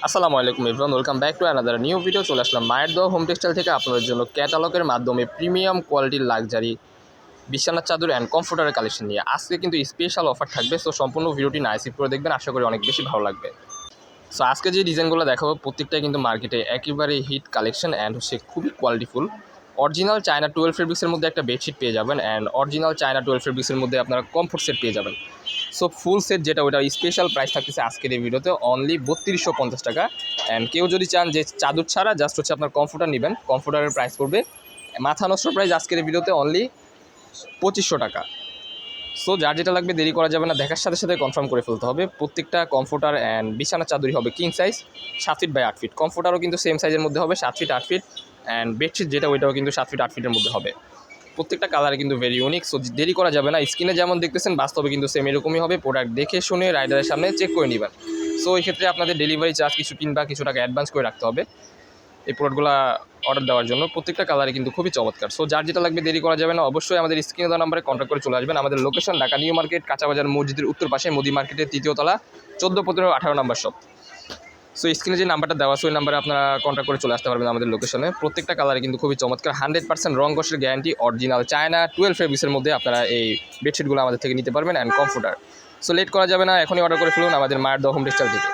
আসসালামু আলাইকুম everyone, welcome back to another new video. চলে আসলাম মায়ের দোয়া হোম টেক্সটাইল থেকে আপনাদের জন্য ক্যাটালগের মাধ্যমে প্রিমিয়াম কোয়ালিটির লাক্সারি বিছানার চাদর অ্যান্ড কমফোর্টারের কালেকশন নিয়ে। আজকে কিন্তু স্পেশাল অফার থাকবে, সো সম্পূর্ণ ভিডিওটি না স্কিপ করে দেখবেন, আশা করি অনেক বেশি ভালো লাগবে। সো আজকে যে ডিজাইনগুলো দেখাবো প্রত্যেকটাই কিন্তু মার্কেটে একেবারে হিট কালেকশন অ্যান্ড হচ্ছে খুবই কোয়ালিটিফুল। অরিজিনাল চায়না 12 ফেব্রিক্সের মধ্যে একটা বেডশিট পেয়ে যাবেন অ্যান্ড অরিজিনাল চায়না 12 ফেব্রিক্সের মধ্যে আপনারা কমফোর্ট সেট পেয়ে যাবেন। সো ফুল সেট যেটা ওটা স্পেশাল প্রাইস থাকতেছে আজকের এই ভিডিওতে অনলি 3250 টাকা। অ্যান্ড কেউ যদি চান যে চাদর ছাড়া জাস্ট হচ্ছে আপনার কমফোর্টার নেবেন, কমফোর্টারের প্রাইস পড়বে মাথা নষ্ট প্রাইস আজকের এই ভিডিওতে অনলি 2500 টাকা। সো যার যেটা লাগবে দেরি করা যাবে না, দেখার সাথে সাথে কনফার্ম করে ফেলতে হবে। প্রত্যেকটা কমফোর্টার অ্যান্ড বিছানা চাদরই হবে king size 7 feet by 8 feet. কমফোর্টারও কিন্তু সেম সাইজের মধ্যে হবে 7 ফিট 8 ফিট, অ্যান্ড বেডশিট যেটা ওইটাও কিন্তু 7 ফিট 8 ফিটের মধ্যে হবে। প্রত্যেকটা কালার কিন্তু ভেরি ইউনিক। সো দেরি করা যাবে না, স্ক্রিনে যেমন দেখতেছেন বাস্তবে কিন্তু সেম এরকমই হবে। প্রোডাক্ট দেখে শুনে রাইডারের সামনে চেক করে নেবেন। সো এই ক্ষেত্রে আপনাদের ডেলিভারি চার্জ কিছু কিংবা কিছু টাকা অ্যাডভান্স করে রাখতে হবে এই প্রোডাক্টগুলো অর্ডার দেওয়ার জন্য। প্রত্যেকটা কালারে কিন্তু খুবই চমৎকার। সো যার যেটা লাগবে দেরি করা যাবে না, অবশ্যই আমাদের স্ক্রিনে দেওয়া নাম্বারে কন্ট্যাক্ট করে চলে আসবেন। আমাদের লোকেশন ঢাকা নিউ মার্কেট, কাঁচাবাজার মসজিদের উত্তর পাশে, মোদি মার্কেটের 3য় তলা, 14, 15, 18 নাম্বার শপ। সো স্ক্রিনে যে নাম্বারটা দেওয়া আছে ওই নাম্বারে আপনারা কন্ট্যাক্ট করে চলে আসতে পারবেন আমাদের লোকেশনে। প্রত্যেকটা কালারে কিন্তু খুবই চমৎকার, 100% রং কষের গ্যারান্টি, অরিজিনাল চায়না 12 ফেব্রিক্সের মধ্যে আপনারা এই বেডশিটগুলো আমাদের থেকে নিতে পারবেন অ্যান্ড কমফোর্টার। সো লেট করা যাবে না, এখনই অর্ডার করে ফেলুন আমাদের মায়ের দোয়া হোম টেক্সটাইল থেকে।